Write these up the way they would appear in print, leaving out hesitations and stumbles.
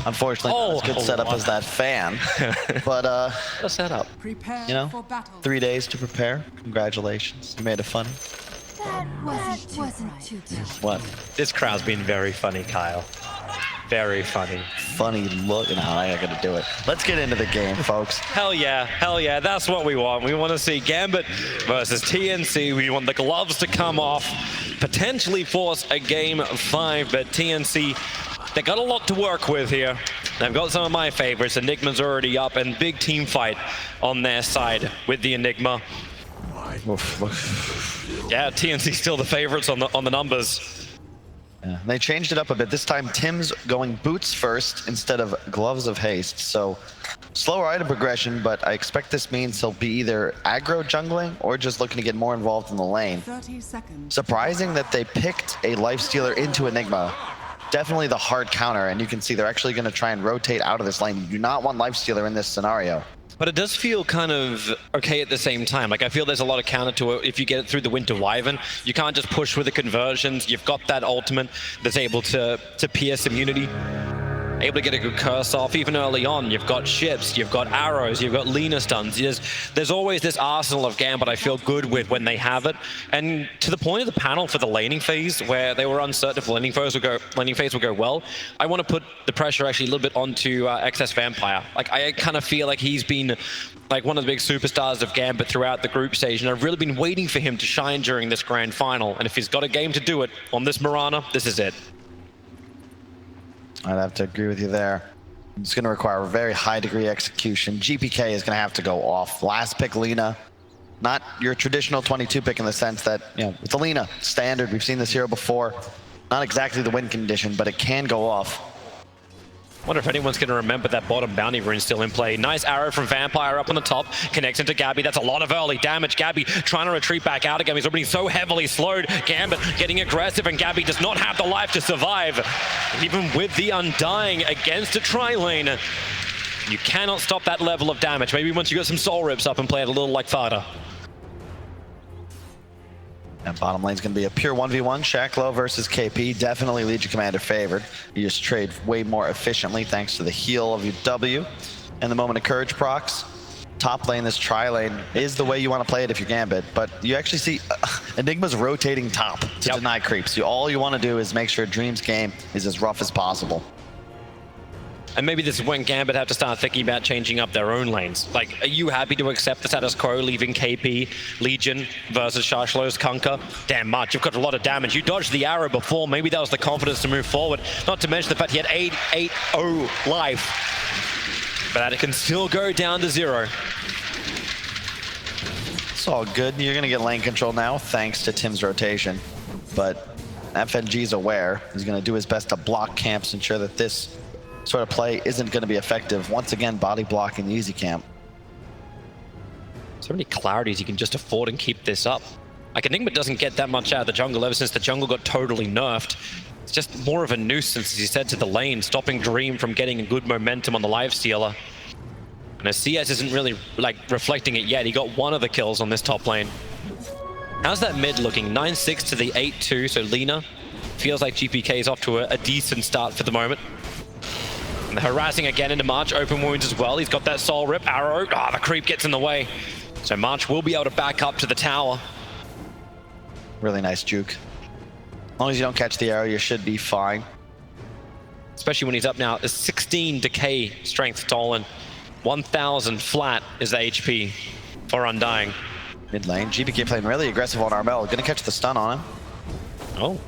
Unfortunately, not as good setup as that fan. But a setup. You know, 3 days to prepare. Congratulations, you made it funny. That wasn't too tough. What? This crowd's been very funny, Kyle. Very funny. Funny look. No, I ain't gonna do it. Let's get into the game, folks. Hell yeah, that's what we want. We want to see Gambit versus TNC. We want the gloves to come off, potentially force a game 5, but TNC, they got a lot to work with here. They've got some of my favorites. Enigma's already up, and big team fight on their side with the Enigma. Yeah, TNC still the favorites on the numbers. Yeah, they changed it up a bit. This time, Tim's going boots first instead of gloves of haste. So slower item progression, but I expect this means he'll be either aggro jungling or just looking to get more involved in the lane. 30 seconds. Surprising that they picked a lifestealer into Enigma. Definitely the hard counter, and you can see they're actually going to try and rotate out of this lane. You do not want lifestealer in this scenario. But it does feel kind of okay at the same time. Like, I feel there's a lot of counter to it. If you get it through the Winter Wyvern, you can't just push with the conversions. You've got that ultimate that's able to pierce immunity, able to get a good curse off. Even early on, you've got ships, you've got arrows, you've got Lina stuns. There's always this arsenal of Gambit I feel good with when they have it. And to the point of the panel for the laning phase, where they were uncertain if the laning phase will go well, I want to put the pressure actually a little bit onto XS Vampire. Like, I kind of feel like he's been like one of the big superstars of Gambit throughout the group stage, and I've really been waiting for him to shine during this grand final. And if he's got a game to do it on this Mirana, this is it. I'd have to agree with you there. It's going to require a very high degree execution. GPK is going to have to go off. Last pick Lina. Not your traditional 22 pick in the sense that, you know, with the Lina, standard, we've seen this hero before. Not exactly the win condition, but it can go off. Wonder if anyone's going to remember that bottom bounty rune still in play. Nice arrow from Vampire up on the top, connects into Gabby. That's a lot of early damage. Gabby trying to retreat back out again. He's already so heavily slowed. Gambit getting aggressive, and Gabby does not have the life to survive. Even with the Undying against a tri-lane, you cannot stop that level of damage. Maybe once you get some soul rips up and play it a little like Fada. And bottom lane's going to be a pure 1v1. Shacklow versus KP. Definitely Legion Commander favored. You just trade way more efficiently thanks to the heal of your W and the Moment of Courage procs. Top lane, this tri-lane, is the way you want to play it if you're Gambit. But you actually see Enigma's rotating top to deny creeps. All you want to do is make sure Dream's game is as rough as possible. And maybe this is when Gambit have to start thinking about changing up their own lanes. Like, are you happy to accept the status quo, leaving KP, Legion versus Sharslow's Kunkka? Damn much, you've got a lot of damage. You dodged the arrow before, maybe that was the confidence to move forward. Not to mention the fact he had 8-0 life. But that can still go down to 0. It's all good. You're going to get lane control now, thanks to Tim's rotation. But FNG's aware. He's going to do his best to block camps, ensure that this sort of play isn't going to be effective. Once again, body blocking the easy camp. So many clarities you can just afford and keep this up. Like, Enigma doesn't get that much out of the jungle ever since the jungle got totally nerfed. It's just more of a nuisance, as he said, to the lane, stopping Dream from getting a good momentum on the lifestealer. And as CS isn't really like reflecting it yet, he got one of the kills on this top lane. How's that mid looking? 9-6 to the 8-2, so Lina feels like GPK is off to a decent start for the moment. And harassing again into March, open wounds as well. He's got that soul rip, arrow. Ah, the creep gets in the way. So March will be able to back up to the tower. Really nice juke. As long as you don't catch the arrow, you should be fine. Especially when he's up now. A 16 decay strength stolen. 1,000 flat is the HP for Undying. Mid lane, GPK playing really aggressive on Armel. Gonna catch the stun on him. Oh.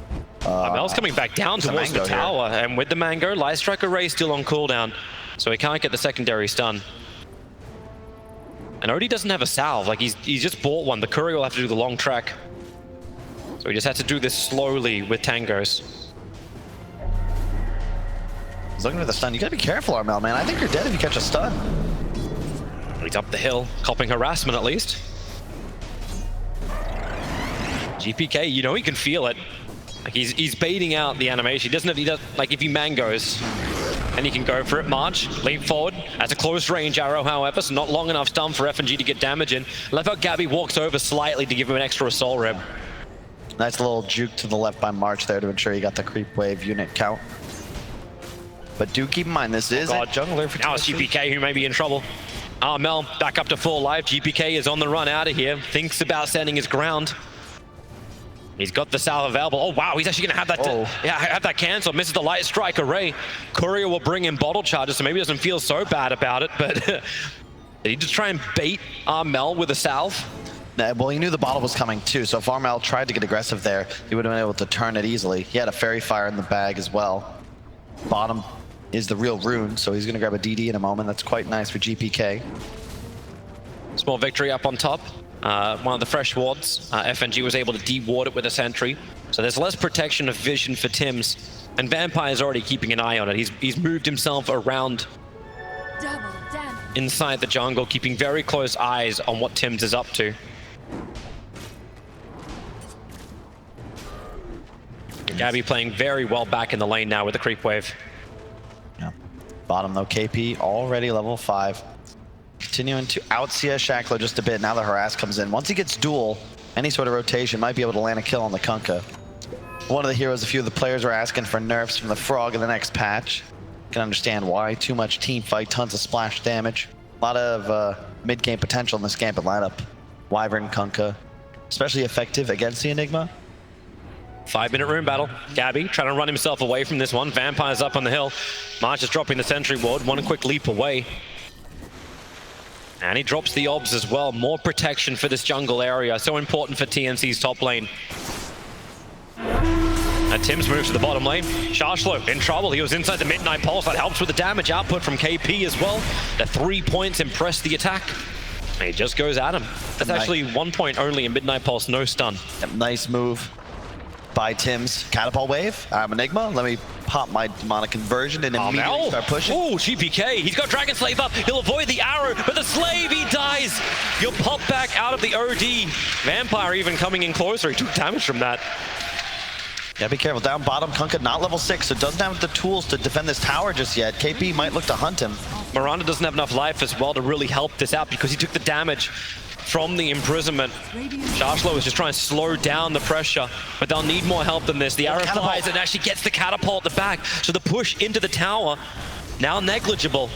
Armel's coming back down towards the tower, and with the Mango, Light Strike Array still on cooldown, so he can't get the secondary stun. And Odie doesn't have a salve, like he's just bought one. The courier will have to do the long trek. So he just had to do this slowly with tangos. He's looking for the stun. You gotta be careful, Armel, man. I think you're dead if you catch a stun. He's up the hill, copping harassment at least. GPK, you know he can feel it. Like he's baiting out the animation. He does like if he mangoes, and he can go for it. March, leap forward, as a close range arrow, however, so not long enough stun for FNG to get damage in. Love how Gabby walks over slightly to give him an extra soul rib. Nice little juke to the left by March there to ensure he got the creep wave unit count. But do keep in mind, this is a jungler for now it's GPK who may be in trouble. Mel back up to 4 life. GPK is on the run out of here. Thinks about standing his ground. He's got the salve available. Oh wow, he's actually gonna have that. Have that cancelled. Misses the light strike array. Courier will bring in bottle charges, so maybe he doesn't feel so bad about it. But did he just try and bait Mel with a salve? Well, he knew the bottle was coming too, so if Armel tried to get aggressive there, he would have been able to turn it easily. He had a fairy fire in the bag as well. Bottom is the real rune, so he's gonna grab a DD in a moment. That's quite nice for GPK. Small victory up on top. One of the fresh wards. FNG was able to de-ward it with a sentry. So there's less protection of vision for Tims. And Vampire is already keeping an eye on it. He's moved himself around inside the jungle, keeping very close eyes on what Tims is up to. Gabby playing very well back in the lane now with the creep wave. Yeah. Bottom though, KP already level 5. Continuing to out-CS Shackler just a bit now that Harass comes in. Once he gets duel, any sort of rotation might be able to land a kill on the Kunkka. One of the heroes, a few of the players are asking for nerfs from the Frog in the next patch. Can understand why. Too much team fight, tons of splash damage. A lot of mid-game potential in this Gambit lineup. Wyvern, Kunkka, especially effective against the Enigma. 5-minute rune battle. Gabby trying to run himself away from this one. Vampire's up on the hill. March is dropping the sentry ward. One quick leap away. And he drops the obs as well. More protection for this jungle area. So important for TNC's top lane. And Tims moves to the bottom lane. Sharshlo in trouble. He was inside the Midnight Pulse. That helps with the damage output from KP as well. The 3 points impress the attack. And he just goes at him. That's actually 1 point only in Midnight Pulse. No stun. Nice move by Tims. Catapult wave. Enigma. Let me pop my demonic conversion and immediately start pushing. Oh, GPK. He's got Dragon Slave up. He'll avoid the arrow, but the Slave, he dies. You'll pop back out of the OD. Vampire even coming in closer. He took damage from that. Yeah, be careful. Down bottom, Kunkka not level 6, so doesn't have the tools to defend this tower just yet. KP might look to hunt him. Miranda doesn't have enough life as well to really help this out because he took the damage from the imprisonment. Sharshlo is just trying to slow down the pressure, but they'll need more help than this. The arrow flies and actually gets the catapult at the back, so the push into the tower, now negligible.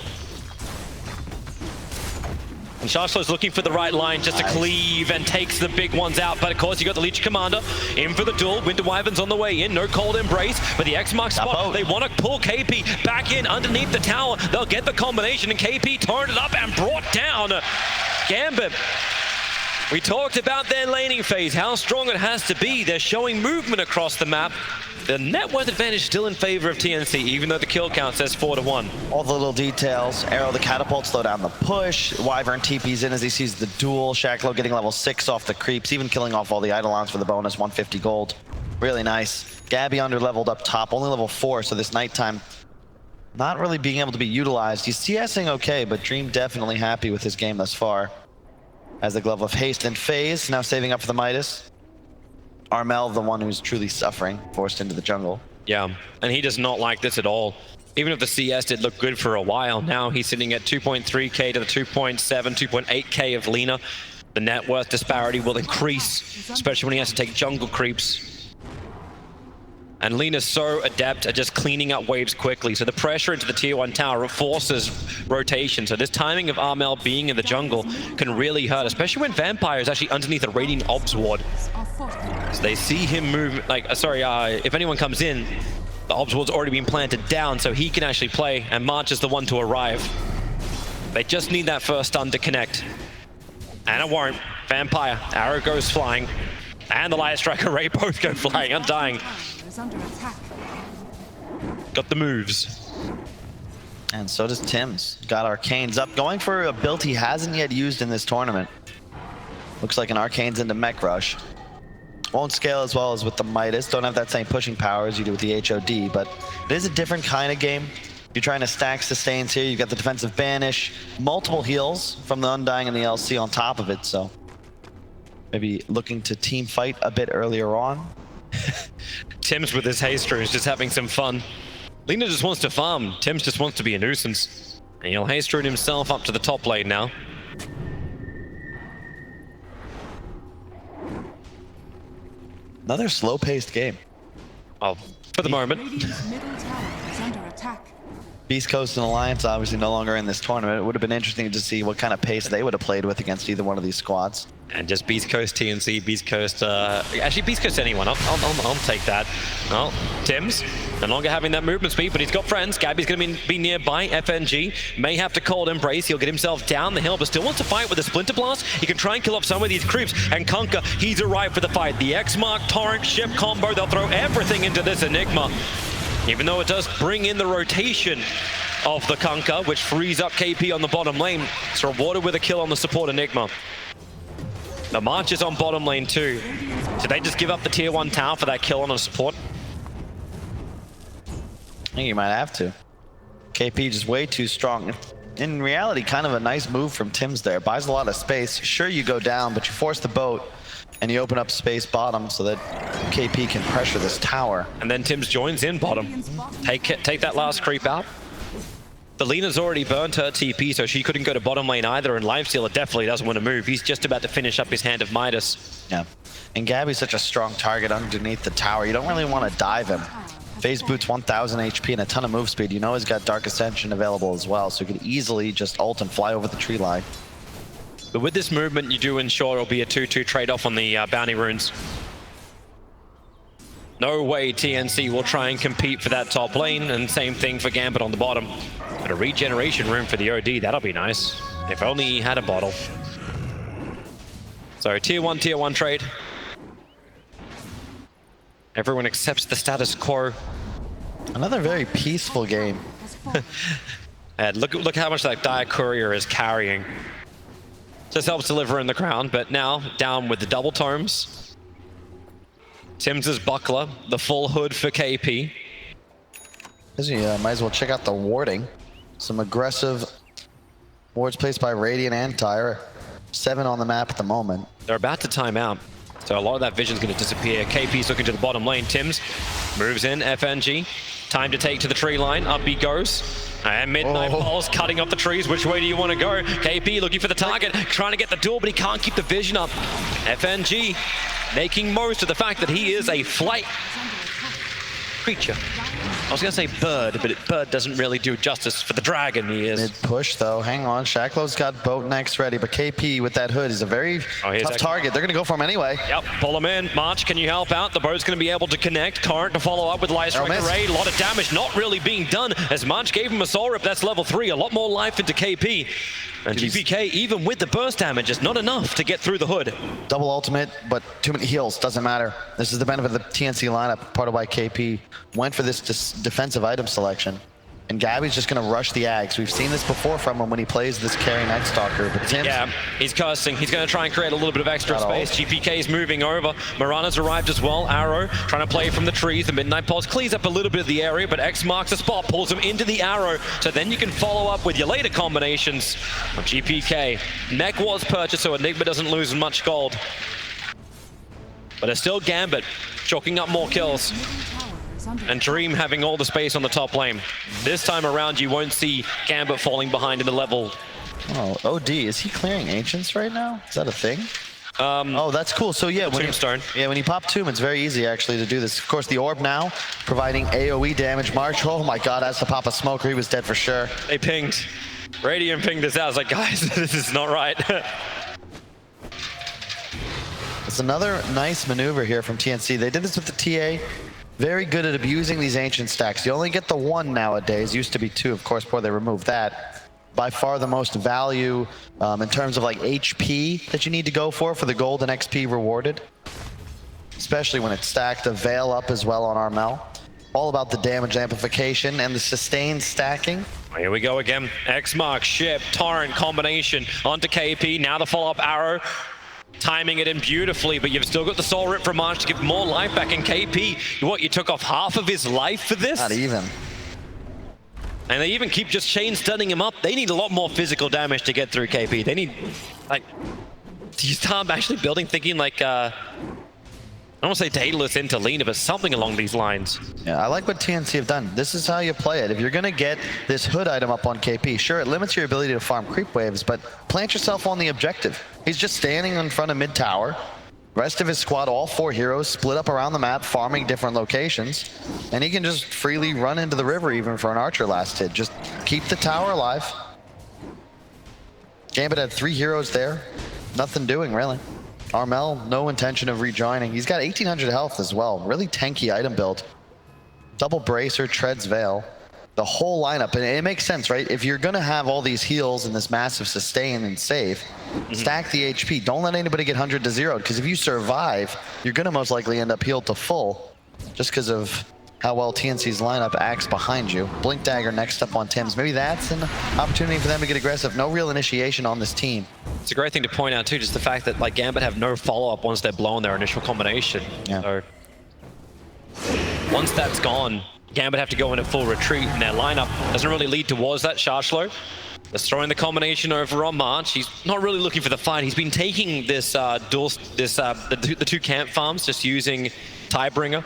And Sharshlo's looking for the right line just to cleave and takes the big ones out. But of course, you got the Leech Commander in for the duel. Winter Wyvern's on the way in. No cold embrace, but the X marks spot. They want to pull KP back in underneath the tower. They'll get the combination, and KP turned it up and brought down Gambit. We talked about their laning phase, how strong it has to be. They're showing movement across the map. The net worth advantage still in favor of TNC, even though the kill count says 4-1. All the little details. Arrow the catapult, slow down the push. Wyvern TP's in as he sees the duel. Shacklo getting level 6 off the creeps, even killing off all the Eidolons for the bonus, 150 gold. Really nice. Gabby under leveled up top, only level 4, so this nighttime not really being able to be utilized. He's CSing okay, but Dream definitely happy with his game thus far. As the Glove of Haste and Phase, now saving up for the Midas. Armel, the one who's truly suffering, forced into the jungle. Yeah, and he does not like this at all. Even if the CS did look good for a while, now he's sitting at 2.3k to the 2.7, 2.8k of Lina. The net worth disparity will increase, especially when he has to take jungle creeps. And Lina's so adept at just cleaning up waves quickly, so the pressure into the tier 1 tower forces rotation. So this timing of Armel being in the jungle can really hurt, especially when Vampire is actually underneath a Radiant Obs ward. So they see him move, if anyone comes in, the Obs ward's already been planted down, so he can actually play, and March is the one to arrive. They just need that first stun to connect. And it won't. Vampire, arrow goes flying, and the Light Strike Array both go flying, undying. Under attack. Got the moves. And so does Tims. Got Arcanes up, going for a build he hasn't yet used in this tournament. Looks like an Arcanes into Mech Rush. Won't scale as well as with the Midas. Don't have that same pushing power as you do with the HOD, but it is a different kind of game. You're trying to stack sustains here. You've got the defensive banish, multiple heals from the Undying and the LC on top of it, so maybe looking to team fight a bit earlier on. Tims with his haste rune is just having some fun. Lina just wants to farm. Tims just wants to be a nuisance. And he'll haste rune himself up to the top lane now. Another slow-paced game. Oh, for the moment. Radiant's middle tower is under attack. Beast Coast and Alliance obviously no longer in this tournament. It would have been interesting to see what kind of pace they would have played with against either one of these squads. And just Beast Coast TNC, Beast Coast, actually Beast Coast anyone, I'll take that. Well, Tim's no longer having that movement speed, but he's got friends. Gabby's going to be nearby. FNG may have to cold embrace. He'll get himself down the hill, but still wants to fight with a Splinter Blast. He can try and kill off some of these creeps, and Kunkka, he's arrived for the fight. The X-Mark Torrent ship combo, they'll throw everything into this Enigma. Even though it does bring in the rotation of the Kunkka, which frees up KP on the bottom lane. It's rewarded with a kill on the support Enigma. The March is on bottom lane too. Did they just give up the tier 1 tower for that kill on a support? I think you might have to. KP just way too strong. In reality, kind of a nice move from Tim's there. Buys a lot of space. Sure, you go down, but you force the boat and you open up space bottom so that KP can pressure this tower. And then Tim's joins in bottom. Take that last creep out. Felina's already burnt her TP, so she couldn't go to bottom lane either, and Lifestealer definitely doesn't want to move. He's just about to finish up his Hand of Midas. Yeah, and Gabby's such a strong target underneath the tower. You don't really want to dive him. Phase Boot's 1000 HP and a ton of move speed. You know he's got Dark Ascension available as well, so he could easily just ult and fly over the tree line. But with this movement, you do ensure it'll be a 2-2 trade-off on the bounty runes. No way TNC will try and compete for that top lane, and same thing for Gambit on the bottom. But a regeneration room for the OD, that'll be nice. If only he had a bottle. So tier 1 trade. Everyone accepts the status quo. Another very peaceful game. And look how much that Dire Courier is carrying. Just helps deliver in the crown, but now down with the double tomes. Tim's buckler, the full hood for KP. Might as well check out the warding. Some aggressive wards placed by Radiant and Tyre. 7 on the map at the moment. They're about to time out, so a lot of that vision's going to disappear. KP's looking to the bottom lane. Tim's moves in, FNG. Time to take to the tree line. Up he goes. And Midnight Pulse cutting up the trees. Which way do you want to go? KP looking for the target, trying to get the duel, but he can't keep the vision up. FNG making most of the fact that he is a flight creature. I was going to say bird, but bird doesn't really do justice for the dragon he is. Mid push though, hang on. Shaklow's got boat next ready, but KP with that hood is a very tough target. They're going to go for him anyway. Yep, pull him in. March, can you help out? The boat's going to be able to connect. Torrent to follow up with Light Strike Array. A lot of damage not really being done as March gave him a soul rip. That's level 3. A lot more life into KP. And GPK, even with the burst damage, is not enough to get through the hood. Double ultimate, but too many heals. Doesn't matter. This is the benefit of the TNC lineup, part of why KP went for this defensive item selection. And Gabby's just going to rush the Ags. We've seen this before from him when he plays this carry Night Stalker. But yeah, he's cursing. He's going to try and create a little bit of extra space. GPK's moving over. Mirana's arrived as well. Arrow trying to play from the trees. The Midnight Pulse clears up a little bit of the area, but X marks the spot, pulls him into the Arrow. So then you can follow up with your later combinations of GPK. Mech was purchased, so Enigma doesn't lose much gold. But it's still Gambit, chalking up more kills. And Dream having all the space on the top lane. This time around, you won't see Gambit falling behind in the level. Oh, OD, is he clearing Ancients right now? Is that a thing? Oh, that's cool. So yeah, when you pop Tomb, it's very easy actually to do this. Of course, the Orb now providing AoE damage. March, oh my god, has to pop a smoker. He was dead for sure. They pinged. Radiant pinged this out. I was like, guys, this is not right. It's another nice maneuver here from TNC. They did this with the TA. Very good at abusing these ancient stacks. You only get the 1 nowadays. Used to be 2, of course, before they removed that. By far the most value in terms of like HP that you need to go for the gold and XP rewarded. Especially when it's stacked. A Veil up as well on Armel. All about the damage amplification and the sustained stacking. Here we go again. X-Mark, Ship, Torrent combination onto KP. Now the follow-up Arrow. Timing it in beautifully, but you've still got the soul rip from March to give more life back. And KP, you took off half of his life for this? Not even. And they even keep just chain stunning him up. They need a lot more physical damage to get through KP. They need, like, you start actually building, thinking like, I don't want to say Daedalus into Lena, but something along these lines. Yeah, I like what TNC have done. This is how you play it. If you're going to get this hood item up on KP, sure, it limits your ability to farm creep waves, but plant yourself on the objective. He's just standing in front of mid tower. Rest of his squad, all 4 heroes, split up around the map, farming different locations. And he can just freely run into the river even for an archer last hit. Just keep the tower alive. Gambit had 3 heroes there. Nothing doing, really. Armel, no intention of rejoining. He's got 1800 health as well. Really tanky item build. Double Bracer, Treads Veil. The whole lineup, and it makes sense, right? If you're gonna have all these heals and this massive sustain and save, stack the HP. Don't let anybody get 100 to 0, because if you survive, you're gonna most likely end up healed to full, just because of how well TNC's lineup acts behind you. Blink Dagger next up on Tim's. Maybe that's an opportunity for them to get aggressive. No real initiation on this team. It's a great thing to point out too, just the fact that like Gambit have no follow-up once they're blowing their initial combination. Yeah. So once that's gone, Gambit have to go into full retreat, and their lineup doesn't really lead towards that. Shashlo is throwing the combination over on March. He's not really looking for the fight. He's been taking this the 2 camp farms, just using Tiebringer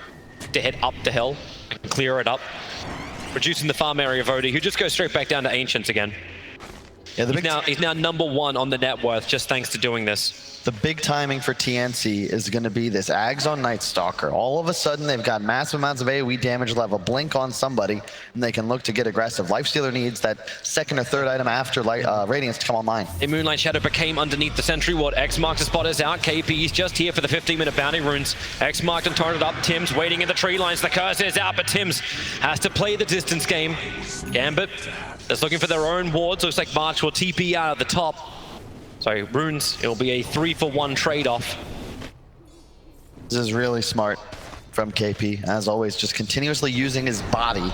to hit up the hill and clear it up, reducing the farm area of Odie, who just goes straight back down to Ancients again. Yeah, he's now number 1 on the net worth just thanks to doing this. The big timing for TNC is going to be this Ags on Night Stalker. All of a sudden, they've got massive amounts of AoE damage, level blink on somebody, and they can look to get aggressive. Lifestealer needs that 2nd or 3rd item after Radiance to come online. A Moonlight Shadow became underneath the sentry ward. X marks the spot is out. KP is just here for the 15-minute bounty runes. X marked and turned it up. Tim's waiting in the tree lines. The curse is out, but Tim's has to play the distance game. Gambit is looking for their own wards. Looks like March will TP out at the top. So runes, it'll be a 3-for-1 trade-off. This is really smart from KP, as always, just continuously using his body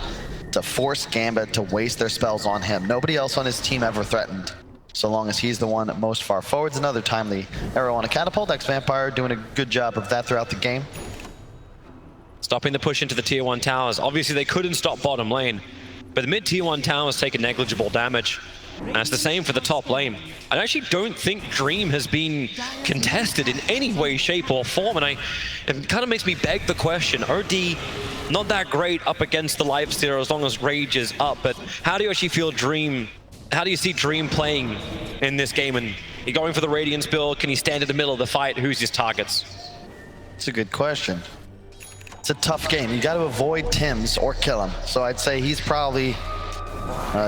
to force Gambit to waste their spells on him. Nobody else on his team ever threatened, so long as he's the one most far forwards. Another timely arrow on a catapult. X-Vampire doing a good job of that throughout the game. Stopping the push into the tier 1 towers. Obviously they couldn't stop bottom lane, but the mid tier 1 towers take a negligible damage. And it's the same for the top lane. I actually don't think Dream has been contested in any way, shape, or form, and it kind of makes me beg the question. OD, not that great up against the Lifestealer as long as Rage is up, but how do you actually feel Dream, how do you see Dream playing in this game? And he going for the Radiance build? Can he stand in the middle of the fight? Who's his targets? It's a good question. It's a tough game. You got to avoid Tim's or kill him. So I'd say he's probably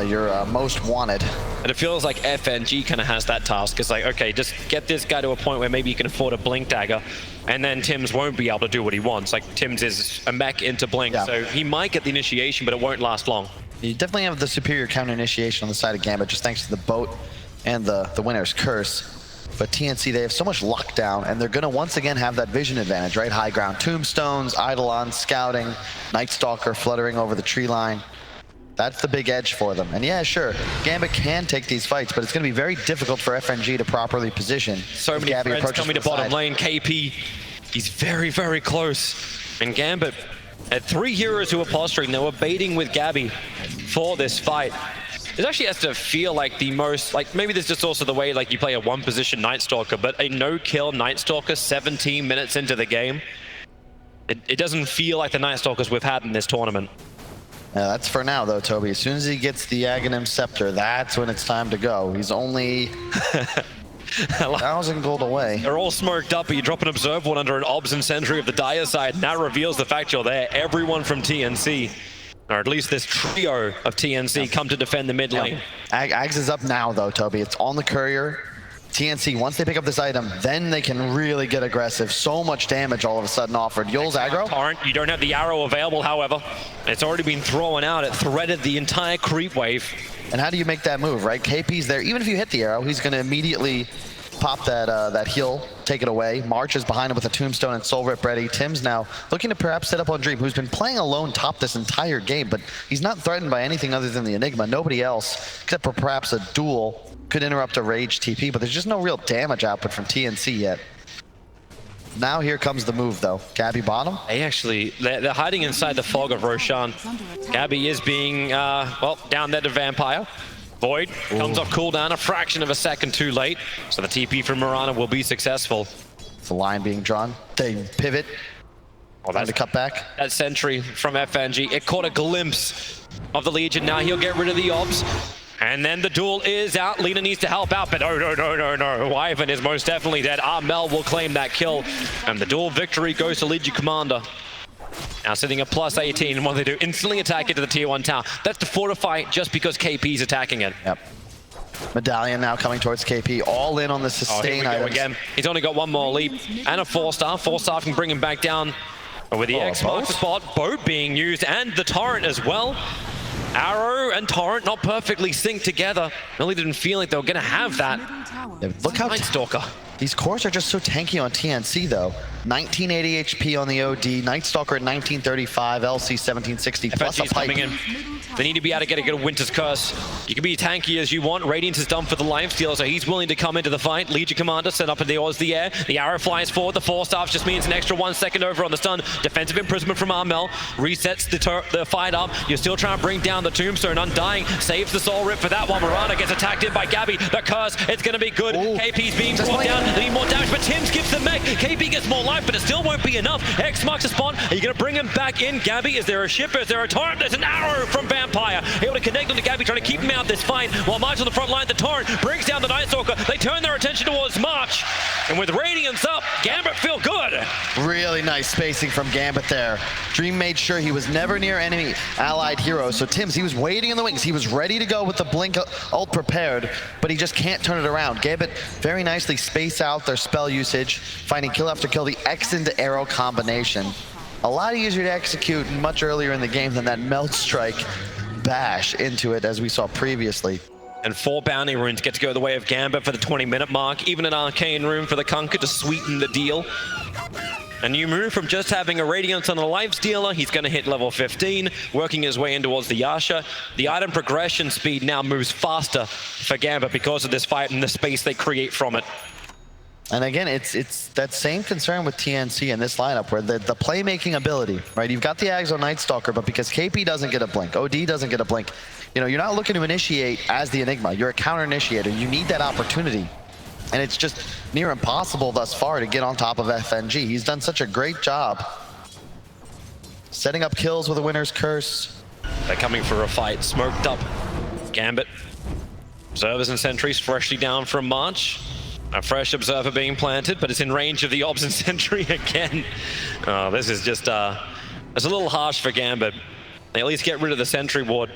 your most wanted. And it feels like FNG kind of has that task. It's like, okay, just get this guy to a point where maybe you can afford a Blink Dagger, and then Tim's won't be able to do what he wants. Like, Tim's is a mech into Blink, so he might get the initiation, but it won't last long. You definitely have the superior counter initiation on the side of Gambit, just thanks to the boat and the Winner's Curse. But TNC, they have so much lockdown, and they're going to once again have that vision advantage, right? High ground tombstones, Eidolon, scouting, Night Stalker fluttering over the tree line. That's the big edge for them. And yeah, sure, Gambit can take these fights, but it's going to be very difficult for FNG to properly position. So many friends coming to bottom lane. KP, he's very, very close. And Gambit had 3 heroes who were posturing. They were baiting with Gabby for this fight. It actually has to feel like the most, like maybe there's just also the way like you play a 1-position Night Stalker, but a no-kill Night Stalker 17 minutes into the game, it doesn't feel like the Night Stalkers we've had in this tournament. Yeah, that's for now, though, Toby. As soon as he gets the Aghanim Scepter, that's when it's time to go. He's only 1,000 gold away. They're all smoked up, but you drop an Observe one under an Obs and Sentry of the Dire side, and that reveals the fact you're there. Everyone from TNC, or at least this trio of TNC, come to defend the mid lane. Ags is up now, though, Toby. It's on the courier. TNC, once they pick up this item, then they can really get aggressive. So much damage all of a sudden offered. Yul's aggro. Torrent, you don't have the arrow available, however. It's already been thrown out. It threaded the entire creep wave. And how do you make that move, right? KP's there. Even if you hit the arrow, he's going to immediately pop that heal, take it away. March is behind him with a Tombstone and Soul Rip ready. Tim's now looking to perhaps set up on Dream, who's been playing alone top this entire game, but he's not threatened by anything other than the Enigma. Nobody else, except for perhaps a duel, could interrupt a Rage TP, but there's just no real damage output from TNC yet. Now here comes the move, though. Gabby bottom. They're hiding inside the fog of Roshan. Gabby is being, well, down there to Vampire. Void comes off cooldown a fraction of a second too late, so the TP from Mirana will be successful. The line being drawn. They pivot. Oh, that's to cut back. That sentry from FNG. It caught a glimpse of the Legion. Now he'll get rid of the Obs. And then the duel is out. Lina needs to help out, but no. Wyvern is most definitely dead. Armel will claim that kill. And the duel victory goes to Legion Commander. Now sitting at plus 18, and what they do, instantly attack it to the tier 1 tower. That's to fortify just because KP's attacking it. Yep. Medallion now coming towards KP, all in on the sustain items. Again. He's only got one more leap and a 4-star. 4-star can bring him back down with the X marks the spot. Boat being used and the torrent as well. Arrow and torrent not perfectly synced together. Really didn't feel like they were going to have that. Yeah, look how Night Stalker. These cores are just so tanky on TNC though. 1980 HP on the OD, Night Stalker at 1935, LC 1760 plus a FNG's pipe. coming in. They need to be able to get a good Winter's Curse. You can be tanky as you want. Radiance is done for the lifesteal, so he's willing to come into the fight. Legion Commander set up in the air. The arrow flies forward. The 4-star just means an extra 1 second over on the stun. Defensive imprisonment from Armel. Resets the fight up. You're still trying to bring down the Tombstone. Undying saves the Soul Rip for that one. Marana gets attacked in by Gabby. The Curse, it's going to be good. Ooh. KP's being brought down. They need more damage, but Tim's gives the mech. KP gets more life, but it still won't be enough. X marks the spawn. Are you going to bring him back in, Gabby? Is there a ship? Is there a torrent? There's an arrow from Vampire. Able to connect on to Gabby, trying to keep him out this fight. While March on the front line, the torrent brings down the Night Stalker. They turn their attention towards March. And with Radiance up, Gambit feel good. Really nice spacing from Gambit there. Dream made sure he was never near enemy allied heroes. So Tim's, he was waiting in the wings. He was ready to go with the blink ult prepared, but he just can't turn it around. Gambit very nicely space out their spell usage, finding kill after kill, the X into arrow combination. A lot easier to execute much earlier in the game than that Melt Strike bash into it as we saw previously. And 4 bounty runes get to go the way of Gambit for the 20-minute mark. Even an arcane rune for the Kunkka to sweeten the deal. A new move from just having a Radiance on a lifestealer. He's going to hit level 15, working his way in towards the Yasha. The item progression speed now moves faster for Gambit because of this fight and the space they create from it. And again, it's that same concern with TNC in this lineup where the playmaking ability, right? You've got the Axo Night Stalker, but because KP doesn't get a blink, OD doesn't get a blink, you know, you're not looking to initiate as the Enigma. You're a counter initiator. You need that opportunity. And it's just near impossible thus far to get on top of FNG. He's done such a great job setting up kills with a Winter's Curse. They're coming for a fight. Smoked up. Gambit. Observers and sentries freshly down from March. A fresh observer being planted, but it's in range of the obs and sentry again. Oh, this is just, it's a little harsh for Gambit. They at least get rid of the sentry ward.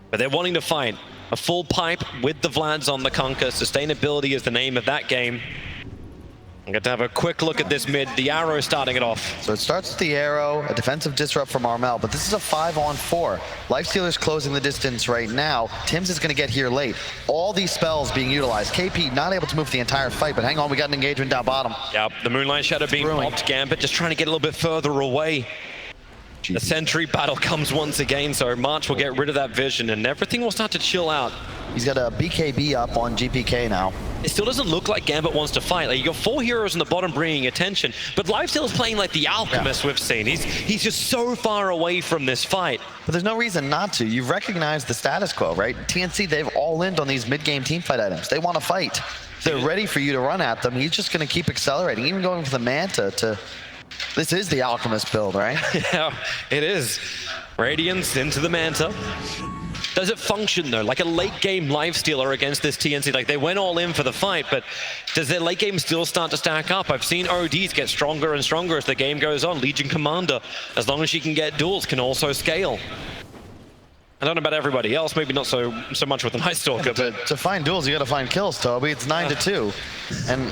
But they're wanting to fight. A full pipe with the Vlads on the Kunkka. Sustainability is the name of that game. I'm going to have a quick look at this mid. The arrow starting it off. So it starts with the arrow, a defensive disrupt from Armel, but this is a 5-on-4. Lifestealer's closing the distance right now. Tim's is going to get here late. All these spells being utilized. KP not able to move the entire fight, but hang on, we got an engagement down bottom. Yep, the Moonlight Shadow being popped. Gambit just trying to get a little bit further away. Jeez. The sentry battle comes once again, so March will get rid of that vision and everything will start to chill out. He's got a BKB up on GPK now. It still doesn't look like Gambit wants to fight. Like, you got 4 heroes on the bottom bringing attention, but Lifesteal's playing like the Alchemist we've seen. He's just so far away from this fight. But there's no reason not to. You've recognized the status quo, right? TNC, they've all in on these mid-game teamfight items. They want to fight. They're ready for you to run at them. He's just going to keep accelerating, even going for the Manta to... This is the Alchemist build, right? Yeah, it is. Radiance into the Manta. Does it function though, like a late game lifestealer against this TNC? Like, they went all in for the fight, but does their late game still start to stack up? I've seen ODs get stronger and stronger as the game goes on. Legion Commander, as long as she can get duels, can also scale. I don't know about everybody else, maybe not so much with the Night Stalker, but... To find duels, you gotta find kills, Toby. It's 9-2. And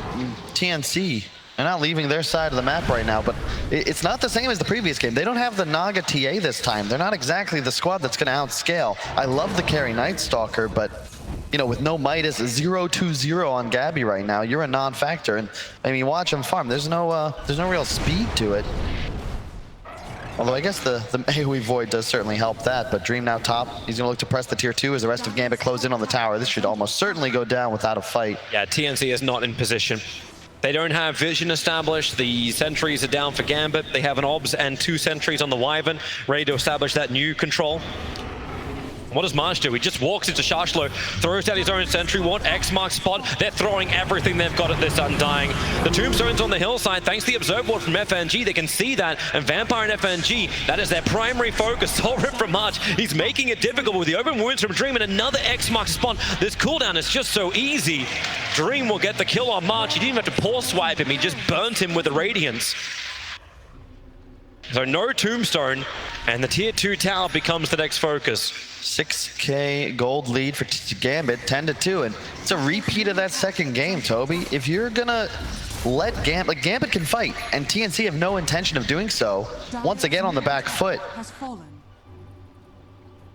TNC, they're not leaving their side of the map right now, but it's not the same as the previous game. They don't have the Naga TA this time. They're not exactly the squad that's going to outscale. I love the carry Night Stalker, but you know, with no Midas, 0-2-0 on Gabby right now, you're a non-factor. And I mean, watch him farm. There's no real speed to it. Although I guess the AoE Void does certainly help that, but Dream now top. He's going to look to press the tier 2 as the rest of Gambit close in on the tower. This should almost certainly go down without a fight. Yeah, TNC is not in position. They don't have vision established. The sentries are down for Gambit. They have an obs and 2 sentries on the Wyvern, ready to establish that new control. What does Marsh do? He just walks into Shashlo, throws down his own sentry ward, X marks spot. They're throwing everything they've got at this Undying. The Tombstone's on the hillside, thanks to the Observe Ward from FNG. They can see that, and Vampire and FNG, that is their primary focus. Soul Rip from March, he's making it difficult with the open wounds from Dream and another X marks spot. This cooldown is just so easy. Dream will get the kill on March. He didn't even have to pause swipe him, he just burnt him with the Radiance. So no Tombstone, and the tier 2 tower becomes the next focus. 6k gold lead for Gambit, 10-2, and it's a repeat of that second game, Toby. If you're gonna let Gambit can fight, and TNC have no intention of doing so, once again on the back foot.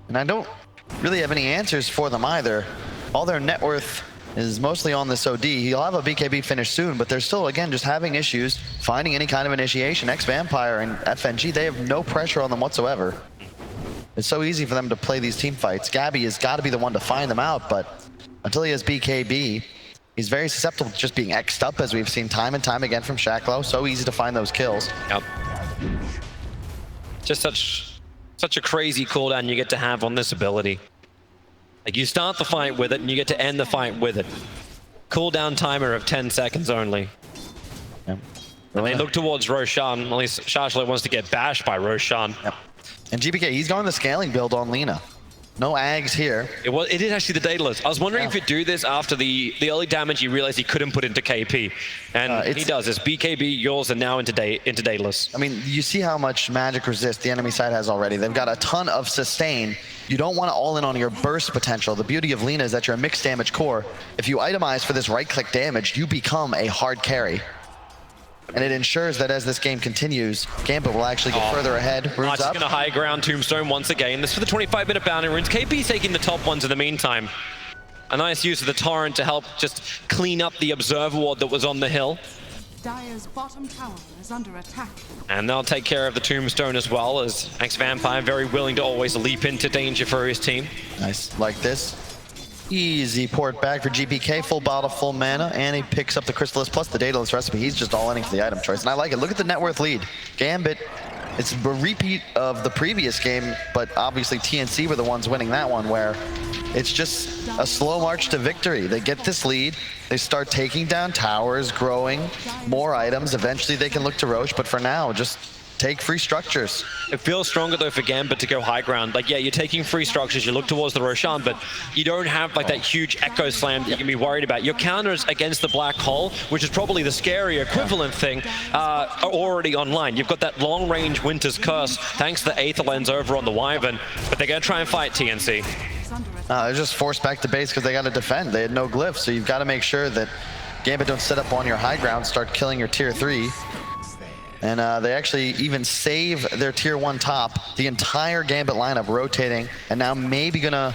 And I don't really have any answers for them either. All their net worth is mostly on this OD. He'll have a BKB finish soon, but they're still, again, just having issues finding any kind of initiation. Ex-Vampire and FNG, they have no pressure on them whatsoever. It's so easy for them to play these team fights. Gabby has got to be the one to find them out, but until he has BKB, he's very susceptible to just being X'd up, as we've seen time and time again from Shacklo. So easy to find those kills. Yep. Just such a crazy cooldown you get to have on this ability. Like, you start the fight with it, and you get to end the fight with it. Cooldown timer of 10 seconds only. Yep. And they look towards Roshan. At least Shashlo wants to get bashed by Roshan. Yep. And GBK, he's going the scaling build on Lina. No Ags here. It is actually the Daedalus. I was wondering if he'd do this after the early damage he realized he couldn't put into KP. And he does. It's BKB, yours, and now into Daedalus. I mean, you see how much magic resist the enemy side has already. They've got a ton of sustain. You don't want to all in on your burst potential. The beauty of Lina is that you're a mixed damage core. If you itemize for this right-click damage, you become a hard carry. And it ensures that as this game continues, Gambit will actually get further ahead. Runes up. Going to high ground Tombstone once again. This for the 25-minute bounty runes. KP's taking the top ones in the meantime. A nice use of the Torrent to help just clean up the Observer Ward that was on the hill. Dire's bottom tower is under attack. And they'll take care of the Tombstone as well, as Ex-Vampire very willing to always leap into danger for his team. Nice, like this. Easy port back for GPK, full bottle, full mana, and he picks up the Crystallis plus the Daedalus recipe. He's just all in for the item choice, and I like it. Look at the net worth lead. Gambit, it's a repeat of the previous game, but obviously TNC were the ones winning that one, where it's just a slow march to victory. They get this lead, they start taking down towers, growing more items. Eventually they can look to Roche, but for now, just take free structures. It feels stronger though for Gambit to go high ground. Like, yeah, you're taking free structures, you look towards the Roshan, but you don't have like that huge echo slam that you can be worried about. Your counters against the black hole, which is probably the scary equivalent thing, are already online. You've got that long range Winter's Curse, thanks to the Aether Lens over on the Wyvern, but they're gonna try and fight TNC. They're just forced back to base because they got to defend. They had no glyphs, so you've got to make sure that Gambit don't set up on your high ground, start killing your tier 3. And they actually even save their tier 1 top, the entire Gambit lineup rotating, and now maybe gonna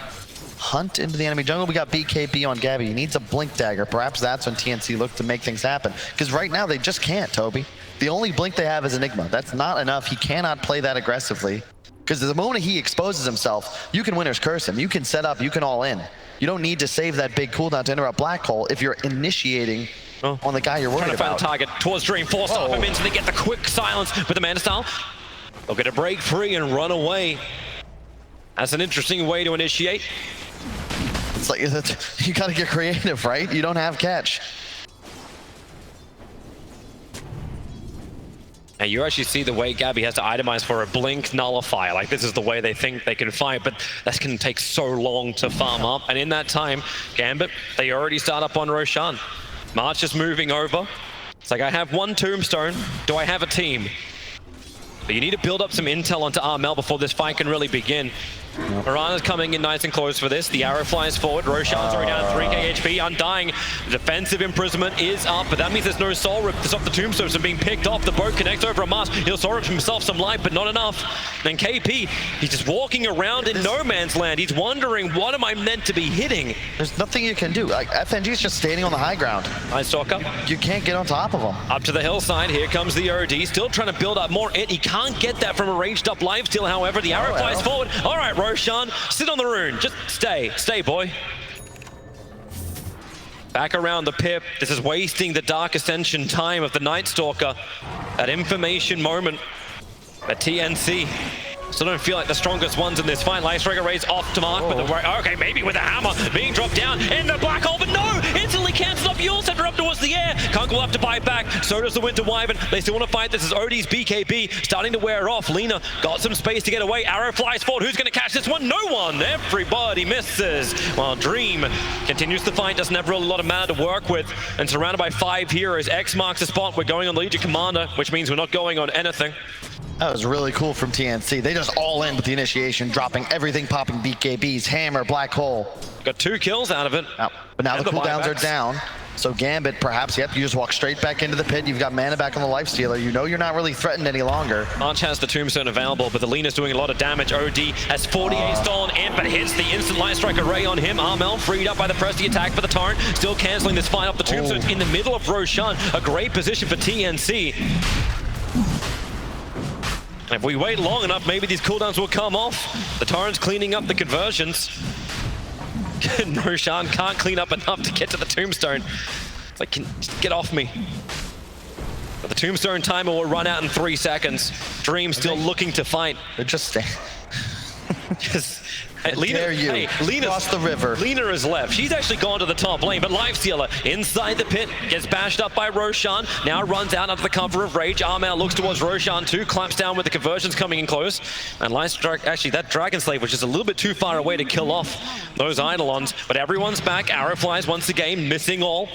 hunt into the enemy jungle. We got BKB on Gabby. He needs a Blink Dagger. Perhaps that's when TNC look to make things happen. Because right now they just can't, Toby. The only Blink they have is Enigma. That's not enough. He cannot play that aggressively. Because the moment he exposes himself, you can Winter's Curse him. You can set up, you can all in. You don't need to save that big cooldown to interrupt Black Hole if you're initiating on the guy you're worried about. Trying to find the target towards Dream, forced off him in, so they get the quick silence with the Mana Style. They'll get a break free and run away. That's an interesting way to initiate. It's like, you gotta get creative, right? You don't have catch. And you actually see the way Gabby has to itemize for a Blink Nullifier. Like, this is the way they think they can fight, but that's going to take so long to farm up. And in that time, Gambit, they already start up on Roshan. March is moving over. It's like, I have one Tombstone. Do I have a team? But you need to build up some intel onto Armel before this fight can really begin. Mirana's coming in nice and close for this. The arrow flies forward. Roshan's already down 3k HP. Undying. Defensive imprisonment is up, but that means there's no soul rip to stop the tombstones from being picked off. The boat connects over a mast. He'll soul rip himself some life, but not enough. Then KP, he's just walking around in no man's land. He's wondering, what am I meant to be hitting? There's nothing you can do. Like, FNG's just standing on the high ground. Nice Stalker. You can't get on top of him. Up to the hillside. Here comes the OD. Still trying to build up more. He can't get that from a ranged up lifesteal, however. The arrow flies forward. All right, Roshan, sit on the rune. Just stay. Stay, boy. Back around the pip. This is wasting the Dark Ascension time of the Night Stalker. That information moment. But TNC Still don't feel like the strongest ones in this fight. Lightstriker Ray's off to mark, but okay, maybe with a hammer being dropped down in the black hole, but no! Instantly cancels off Yule Center up towards the air. Kunk will have to bite back. So does the Winter Wyvern. They still want to fight. This is OD's BKB starting to wear off. Lina got some space to get away. Arrow flies forward. Who's going to catch this one? No one! Everybody misses. While Dream continues to fight, doesn't have really a lot of mana to work with, and surrounded by 5 heroes. X marks the spot. We're going on the Legion Commander, which means we're not going on anything. That was really cool from TNC. They just all in with the initiation, dropping everything, popping BKBs, hammer, black hole. Got 2 kills out of it. Oh, but now the cooldowns are down. So Gambit, perhaps, yep, you just walk straight back into the pit. You've got mana back on the Lifestealer. You know you're not really threatened any longer. Arch has the Tombstone available, but the Lena's doing a lot of damage. OD has 48 stolen in, but hits the instant Lightstrike Array on him. Armel freed up by the Presti attack for the Torrent. Still canceling this fight off the Tombstone in the middle of Roshan. A great position for TNC. If we wait long enough, maybe these cooldowns will come off. The Torrent's cleaning up the conversions. Roshan can't clean up enough to get to the Tombstone. It's like, just get off me. But the Tombstone timer will run out in 3 seconds. Dream still looking to fight. They're just staying. Lina, Lina's cross the river. Lina is left. She's actually gone to the top lane, but Lifestealer inside the pit gets bashed up by Roshan. Now runs out under the cover of Rage. Armel looks towards Roshan too, clamps down with the conversions coming in close. And Lightstrike, actually that Dragon Slave was just a little bit too far away to kill off those Eidolons. But everyone's back. Arrow flies once again, missing all.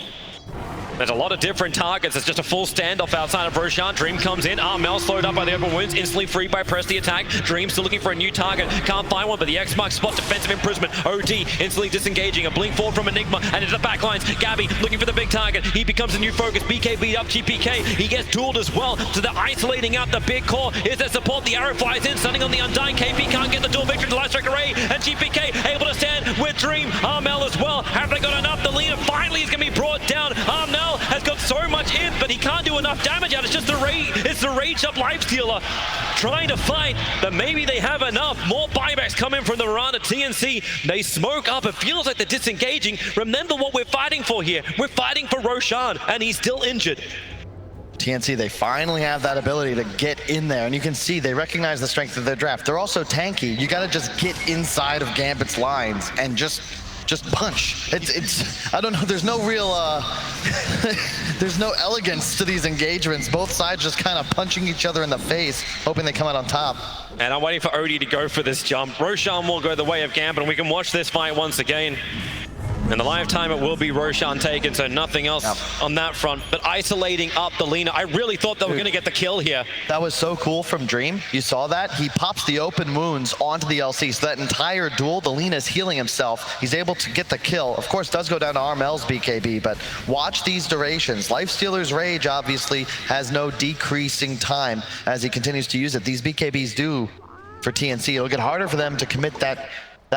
There's a lot of different targets. It's just a full standoff outside of Roshan. Dream comes in. Armel slowed up by the open wounds. Instantly freed by Presti attack. Dream still looking for a new target. Can't find one, but the X marks spot defensive imprisonment. OD instantly disengaging. A blink forward from Enigma and into the backlines. Gabby looking for the big target. He becomes a new focus. BKB up GPK. He gets dueled as well. So they're isolating out the big core. Is there support? The arrow flies in, stunning on the Undying. KP can't get the duel victory to Lightstrike Array. And GPK able to stand with Dream. Armel as well. Have they got enough? The leader finally is going to be brought down. Armel has got so much in, but he can't do enough damage out. It's just the rage. It's the rage up Lifestealer trying to fight, but maybe they have enough. More buybacks coming from the Miranda TNC. They smoke up. It feels like they're disengaging. Remember what we're fighting for here. We're fighting for Roshan, and he's still injured. TNC, they finally have that ability to get in there, and you can see they recognize the strength of their draft. They're also tanky. You got to just get inside of Gambit's lines and just punch. It's I don't know, there's no real there's no elegance to these engagements. Both sides just kind of punching each other in the face, hoping they come out on top. And I'm waiting for Odie to go for this jump. Roshan will go the way of Gambit, and we can watch this fight once again. And the lifetime it will be Roshan taken, so nothing else on that front. But isolating up the Lina, I really thought they were going to get the kill here. That was so cool from Dream. You saw that? He pops the open wounds onto the LC, so that entire duel, the Lina's healing himself. He's able to get the kill. Of course, does go down to Armel's BKB, but watch these durations. Lifestealer's Rage obviously has no decreasing time as he continues to use it. These BKBs do for TNC. It'll get harder for them to commit that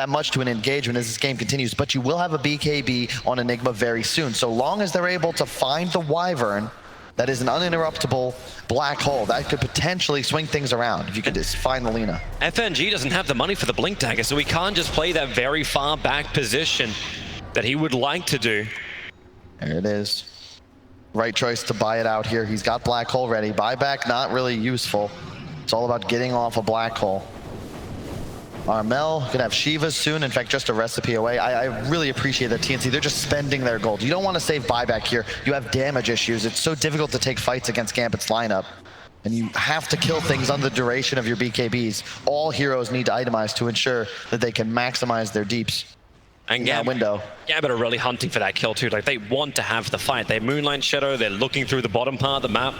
much to an engagement as this game continues, but you will have a BKB on Enigma very soon. So long as they're able to find the Wyvern, that is an uninterruptible black hole. That could potentially swing things around if you could just find the Lina. FNG doesn't have the money for the Blink Dagger, so he can't just play that very far back position that he would like to do. There it is. Right choice to buy it out here. He's got black hole ready. Buyback, not really useful. It's all about getting off a black hole. Armel could have Shivas soon. In fact, just a recipe away. I really appreciate that TNC. They're just spending their gold. You don't want to save buyback here. You have damage issues. It's so difficult to take fights against Gambit's lineup. And you have to kill things on the duration of your BKBs. All heroes need to itemize to ensure that they can maximize their deeps. And Gambit are really hunting for that kill too. Like, they want to have the fight. They have Moonlight Shadow. They're looking through the bottom part of the map.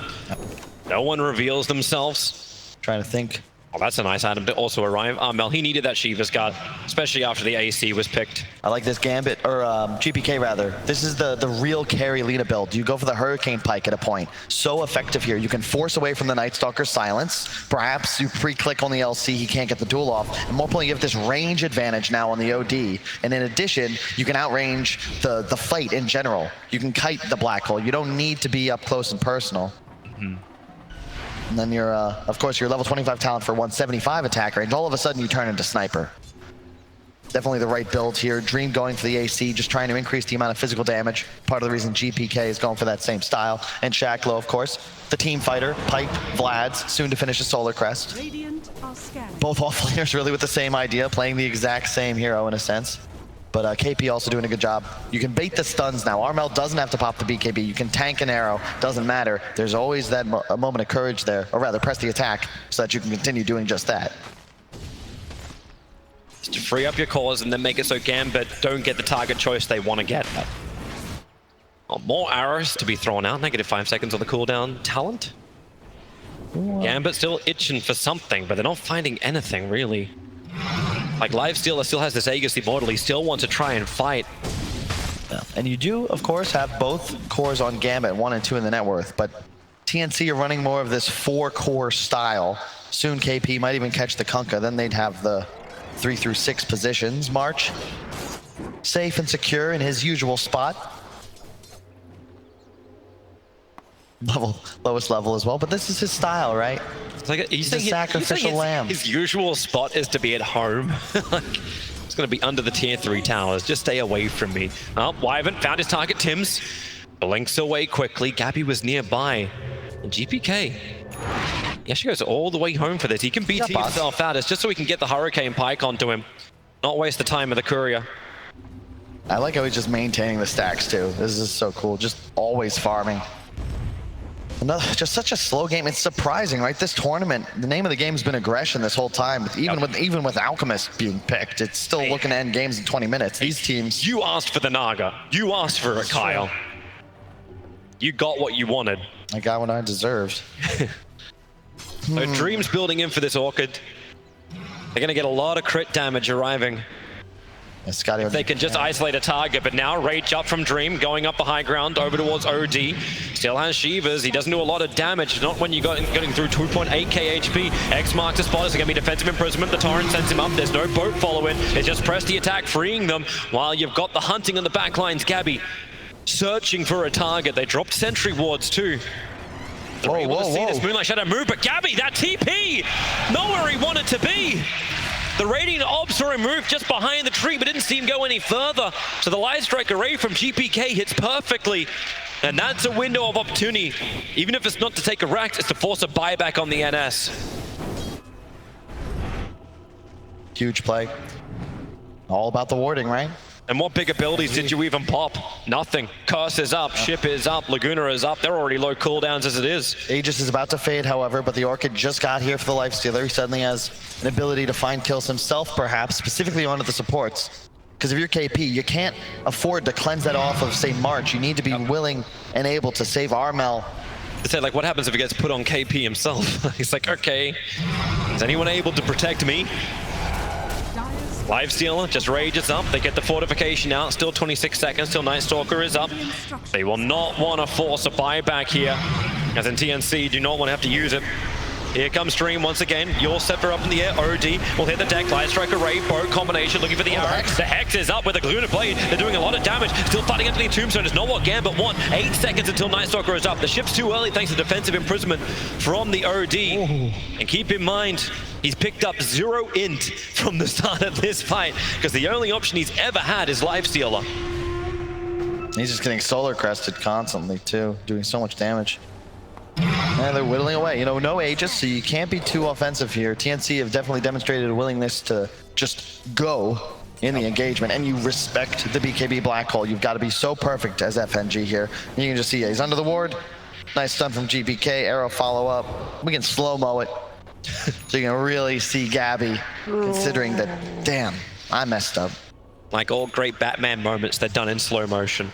No one reveals themselves. Trying to think. Oh, that's a nice item to also arrive. Armel, he needed that Shiva's guard, especially after the AC was picked. I like this Gambit, or GPK rather. This is the real carry Lina build. You go for the Hurricane Pike at a point. So effective here. You can force away from the Night Stalker's silence. Perhaps you pre-click on the LC, he can't get the duel off. And more importantly, you have this range advantage now on the OD. And in addition, you can outrange the fight in general. You can kite the black hole. You don't need to be up close and personal. And then you're, of course, your level 25 talent for 175 attack range. All of a sudden, you turn into Sniper. Definitely the right build here. Dream going for the AC, just trying to increase the amount of physical damage. Part of the reason GPK is going for that same style. And Shacklow, of course, the team fighter, Pipe, Vlad's, soon to finish a Solar Crest. Radiant are scanning. Both offlaners really with the same idea, playing the exact same hero in a sense. But KP also doing a good job. You can bait the stuns now. Armel doesn't have to pop the BKB. You can tank an arrow, doesn't matter. There's always that a moment of courage there, or rather press the attack so that you can continue doing just that. Just to free up your cores and then make it so Gambit don't get the target choice they want to get. Oh, more arrows to be thrown out. -5 seconds on the cooldown. Talent? Gambit still itching for something, but they're not finding anything, really. Like, Lifestealer still has this Aegis Immortal. He still wants to try and fight. Yeah. And you do, of course, have both cores on Gambit, 1 and 2 in the net worth, but TNC are running more of this 4-core style. Soon KP might even catch the Kunkka. Then they'd have the 3 through 6 positions. March, safe and secure in his usual spot. Lowest level as well, but this is his style, right? It's like he's a sacrificial lamb. His usual spot is to be at home. It's going to be under the tier 3 towers. Just stay away from me. Oh, Wyvern found his target, Tims. Blinks away quickly. Gabby was nearby. And GPK. Yeah, she goes all the way home for this. He can BT himself out. It's just so he can get the Hurricane Pike onto him. Not waste the time of the Courier. I like how he's just maintaining the stacks too. This is so cool. Just always farming. Just such a slow game. It's surprising, right? This tournament, the name of the game has been aggression this whole time. Even with Alchemist being picked, it's still looking to end games in 20 minutes. These teams. You asked for the Naga. You asked for it, Kyle. You got what you wanted. I got what I deserved. So Dream's building in for this Orchid. They're going to get a lot of crit damage arriving. Scotty, they can just isolate a target, but now Rage up from Dream, going up the high ground over towards OD. Still has Shivas. He doesn't do a lot of damage, not when you got getting through 2.8k HP. X marks the spot. It's going to be defensive imprisonment. The Torrent sends him up. There's no boat following. It's just press the attack, freeing them, while you've got the hunting on the back lines. Gabby searching for a target. They dropped sentry wards too. They're able to see this Moonlight Shadow move, but Gabby, that TP, not where he wanted to be. The Radiant Orbs were removed just behind the tree, but didn't see him go any further. So the Light Strike array from GPK hits perfectly. And that's a window of opportunity. Even if it's not to take a rack, it's to force a buyback on the NS. Huge play. All about the warding, right? And what big abilities did you even pop? Nothing. Curse is up, Ship is up, Laguna is up. They're already low cooldowns as it is. Aegis is about to fade, however, but the Orchid just got here for the Lifestealer. He suddenly has an ability to find kills himself, perhaps, specifically onto the supports. Because if you're KP, you can't afford to cleanse that off of, say, March. You need to be willing and able to save Armel. They said, like, what happens if he gets put on KP himself? He's like, okay, is anyone able to protect me? Lifestealer just rages up. They get the fortification out. Still 26 seconds till Night Stalker is up. They will not want to force a buyback here, as in TNC do not want to have to use it. Here comes Dream once again. Your Scepter up in the air. OD will hit the deck. Light Strike array, boat combination, looking for the arrow. The Hex is up with the Luna Blade. They're doing a lot of damage. Still fighting underneath Tombstone. It's not what Gambit want. 8 seconds until Night Stalker is up. The ship's too early thanks to defensive imprisonment from the OD. And keep in mind, he's picked up 0 int from the start of this fight, because the only option he's ever had is Lifestealer. He's just getting Solar Crested constantly, too, doing so much damage. And they're whittling away. You know, no Aegis, so you can't be too offensive here. TNC have definitely demonstrated a willingness to just go in the engagement, and you respect the BKB Black Hole. You've got to be so perfect as FNG here. You can just see he's under the ward. Nice stun from GPK, arrow follow up. We can slow-mo it. So you can really see Gabby considering that, damn, I messed up. Like all great Batman moments, they're done in slow motion.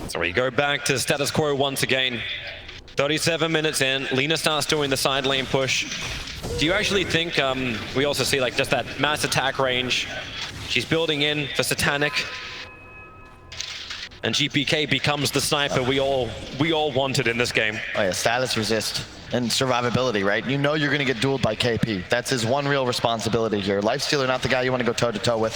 So we go back to status quo once again. 37 minutes in, Lina starts doing the side lane push. Do you actually think, we also see like just that mass attack range. She's building in for Satanic. And GPK becomes the sniper we all wanted in this game. Oh yeah, status resist and survivability, right? You know you're gonna get dueled by KP. That's his one real responsibility here. Lifestealer, not the guy you want to go toe-to-toe with.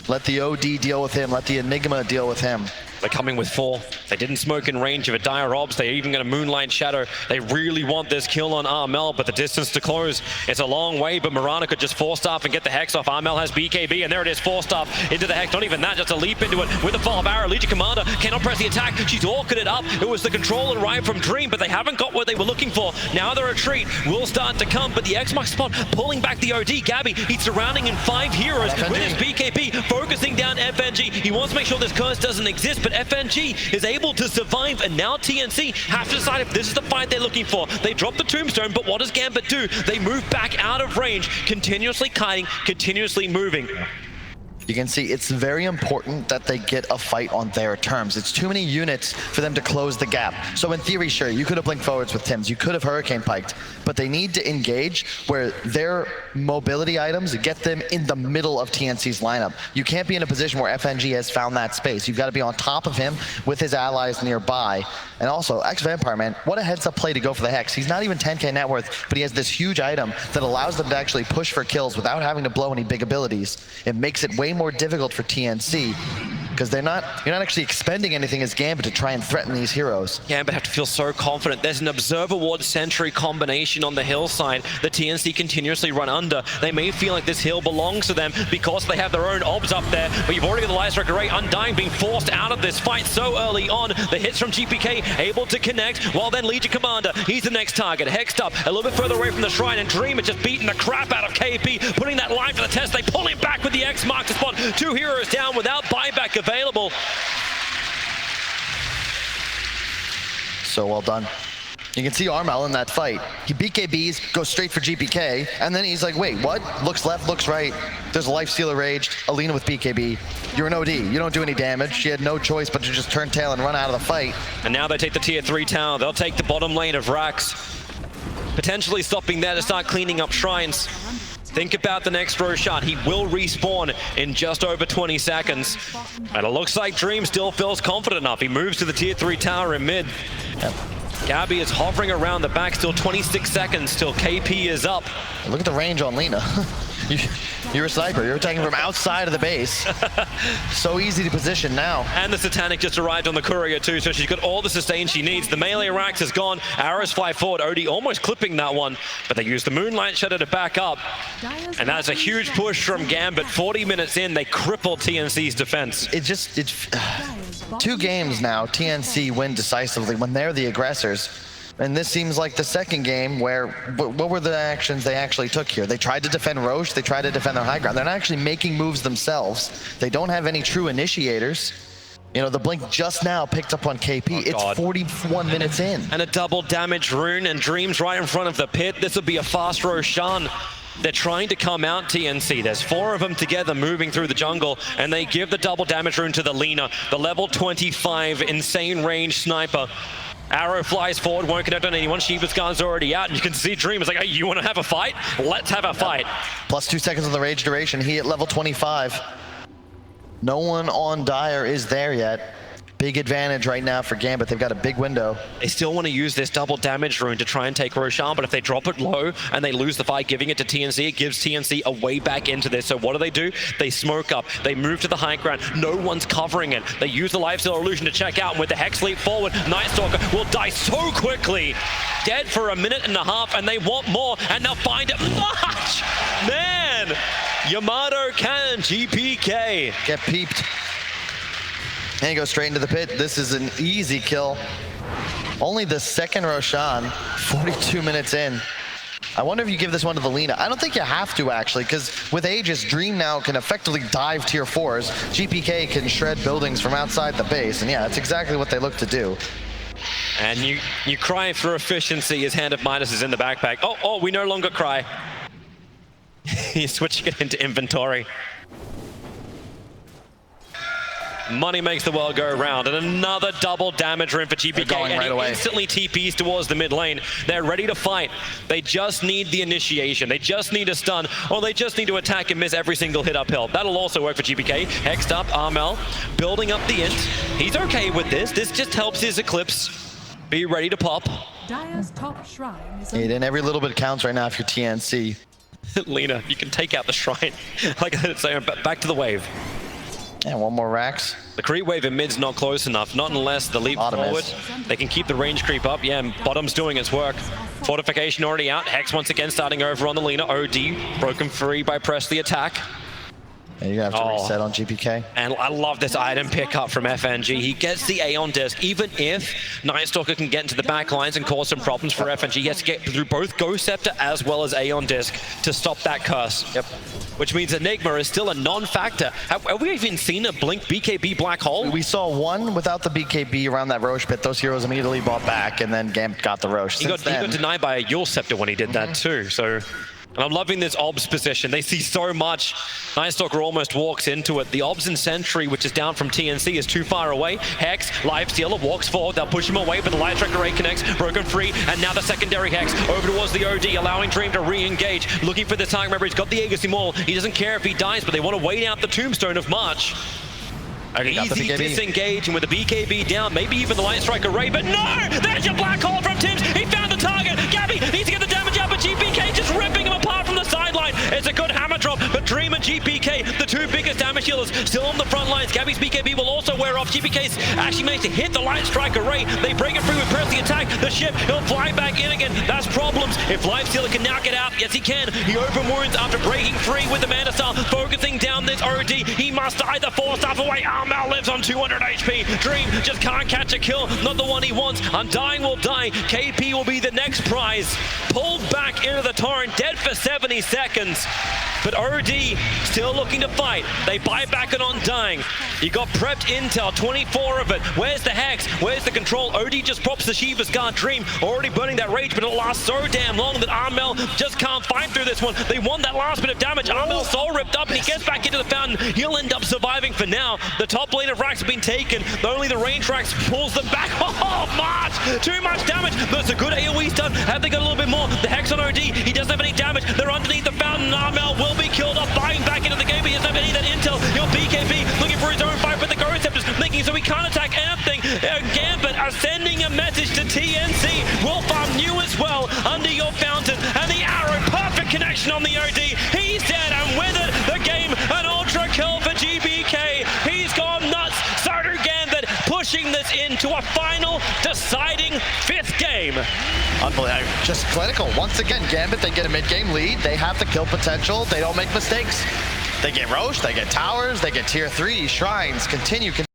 Let the OD deal with him. Let the Enigma deal with him. They're coming with 4. They didn't smoke in range of a Dire Obs. They're even going to Moonlight Shadow. They really want this kill on Armel, but the distance to close, it's a long way. But Mirana could just 4-staff and get the Hex off. Armel has BKB, and there it is, 4-staff into the Hex. Not even that, just a leap into it with the fall of Arrow. Legion Commander cannot press the attack. She's orchid it up. It was the control arrived from Dream, but they haven't got what they were looking for. Now the retreat will start to come, but the X-Mark spot pulling back the OD. Gabby, he's surrounding in 5 heroes FNG. with his BKB, focusing down FNG. He wants to make sure this curse doesn't exist, but FNG is able to survive, and now TNC have to decide if this is the fight they're looking for. They drop the tombstone, but what does Gambit do? They move back out of range, continuously kiting, continuously moving. You can see it's very important that they get a fight on their terms. It's too many units for them to close the gap. So in theory, sure, you could have blinked forwards with Tims, you could have Hurricane Piked, but they need to engage where their mobility items get them in the middle of TNC's lineup. You can't be in a position where FNG has found that space. You've got to be on top of him with his allies nearby. And also, X-Vampire, man, what a heads-up play to go for the Hex. He's not even 10k net worth, but he has this huge item that allows them to actually push for kills without having to blow any big abilities. It makes it way more difficult for TNC because you're not actually expending anything as Gambit to try and threaten these heroes. Gambit have to feel so confident. There's an Observer Ward Sentry combination on the hillside that TNC continuously run under. They may feel like this hill belongs to them because they have their own obs up there, but you've already got the Light Strike Array. Undying being forced out of this fight so early on. The hits from GPK able to connect, while then Legion Commander, he's the next target. Hexed up a little bit further away from the shrine, and Dream is just beating the crap out of KP, putting that line to the test. They pull him back with the X mark to spot 2 heroes down without buyback available. So well done. You can see Armel in that fight. He BKBs, goes straight for GPK, and then he's like, wait, what? Looks left, looks right. There's a Lifestealer Raged, Alina with BKB. You're an OD, you don't do any damage. She had no choice but to just turn tail and run out of the fight. And now they take the tier 3 tower. They'll take the bottom lane of Rax, potentially stopping there to start cleaning up shrines. Think about the next Roshan. He will respawn in just over 20 seconds. And it looks like Dream still feels confident enough. He moves to the tier 3 tower in mid. Yep. Gabby is hovering around the back, still 26 seconds till KP is up. Look at the range on Lina. You're a sniper. You're attacking from outside of the base. So easy to position now. And the Satanic just arrived on the courier too, so she's got all the sustain she needs. The melee Rax is gone. Arrows fly forward. Odie almost clipping that one, but they use the Moonlight Shadow to back up. And that's a huge push from Gambit. 40 minutes in, they crippled TNC's defense. It's 2 games now, TNC win decisively when they're the aggressors. And this seems like the second game where, what were the actions they actually took here? They tried to defend Roche, they tried to defend their high ground. They're not actually making moves themselves. They don't have any true initiators. You know, the blink just now picked up on KP. It's 41 minutes in. And a double damage rune, and Dream's right in front of the pit. This will be a fast Roshan. They're trying to come out TNC. There's 4 of them together moving through the jungle, and they give the double damage rune to the Lina, the level 25 insane range sniper. Arrow flies forward, won't connect on anyone. Shiva's Guard's already out, and you can see Dream is like, hey, you want to have a fight? Let's have a fight. Plus 2 seconds on the rage duration. He at level 25. No one on Dire is there yet. Big advantage right now for Gambit. They've got a big window. They still want to use this double damage rune to try and take Roshan, but if they drop it low and they lose the fight, giving it to TNC, it gives TNC a way back into this. So what do? They smoke up. They move to the high ground. No one's covering it. They use the Lifesteal Illusion to check out, and with the Hex leap forward, Night Stalker will die so quickly. Dead for 1.5 minutes, and they want more, and they'll find it much. Man, Yamato Cannon, GPK. Get peeped. And he goes straight into the pit. This is an easy kill. Only the second Roshan, 42 minutes in. I wonder if you give this one to the Lina. I don't think you have to, actually, because with Aegis, Dream now can effectively dive tier 4s. GPK can shred buildings from outside the base, and yeah, that's exactly what they look to do. And you cry for efficiency as Hand of Midas is in the backpack. Oh, we no longer cry. He's switching it into inventory. Money makes the world go round, and another double damage rune for GPK, and right away. Instantly TPs towards the mid lane. They're ready to fight. They just need the initiation. They just need a stun, or they just need to attack and miss every single hit uphill. That'll also work for GPK. Hexed up, Armel, building up the int. He's okay with this. This just helps his Eclipse be ready to pop. Dire's top shrine is And every little bit counts right now if you're TNC. Lina, you can take out the shrine. Like I said, back to the wave. And one more Rax. The creep wave in mid's not close enough, not unless the leap Bottom forward. is. They can keep the range creep up. Yeah, and bottom's doing its work. Fortification already out. Hex once again starting over on the Lina. OD broken free by press the attack. And you're gonna have to reset on GPK. And I love this item pickup from FNG. He gets the Aeon Disc. Even if Nightstalker can get into the back lines and cause some problems for FNG, he has to get through both Ghost Scepter as well as Aeon Disc to stop that curse. Yep. Which means Enigma is still a non-factor. Have we even seen a Blink BKB Black Hole? We saw one without the BKB around that Roche pit. Those heroes immediately bought back, and then Gambit got the Roche. He got denied by a Yule Scepter when he did that too, so... And I'm loving this Obs position. They see so much. Nightstalker almost walks into it. The Obs and Sentry, which is down from TNC, is too far away. Hex, Lifestealer, walks forward. They'll push him away, but the Light Strike Array connects. Broken free, and now the secondary Hex over towards the OD, allowing Dream to re-engage. Looking for the target. Remember, he's got the Aegis Immortal. He doesn't care if he dies, but they want to wait out the Tombstone of March. Easy disengage, and with the BKB down, maybe even the Light Strike Array, but no! There's your Black Hole from Tims! He found the target! Gabby needs to get the damage out, but GPK just ripping him apart from the sideline. It's a good hammer drop, but Dream and GPK, the two biggest damage dealers, still on the front lines. Gabby's BKB will also wear off. GPK's actually managed to hit the Light Strike Array. They break it free with press the attack. The ship, he'll fly back in again. That's problems. If Lifestealer can now get out, yes he can. He open wounds after breaking free with the Mana Style, focusing down this OD. He must either force stuff away. Armel lives on 200 HP. Dream just can't catch a kill. Not the one he wants. Undying will die. KP will be the next prize. Pulled back into the torrent, dead for 70 seconds. But OD still looking to fight. They buy back an Undying. You got prepped intel, 24 of it. Where's the Hex? Where's the control? OD just props the Shiva's Guard. Dream already burning that rage, but it lasts so damn long that Armel just can't fight through this one. They want that last bit of damage. Armel's soul ripped up, and he gets back into the fountain. He'll end up surviving for now. The top lane of Rax have been taken. Only the range Rax pulls them back. Oh, March! Too much damage. There's a good AoE stun. Have they got a little bit more? The Hex on OD. He doesn't have any damage. They're underneath the fountain. Armel will be killed off, buying back into the game, but he doesn't have any of that intel. Your BKB looking for his own fight, but the Ghost Scepter's making so he can't attack anything. Gambit are sending a message to TNC. Will farm you as well under your fountain, and the arrow, perfect connection on the OD. He's dead, and with it, the game, an ultra kill for GBK. He's gone nuts. So do Gambit, pushing this into a final deciding 5th game. Unbelievable. Just clinical. Once again, Gambit, they get a mid-game lead. They have the kill potential. They don't make mistakes. They get Roche, they get towers, they get tier 3, shrines, continue.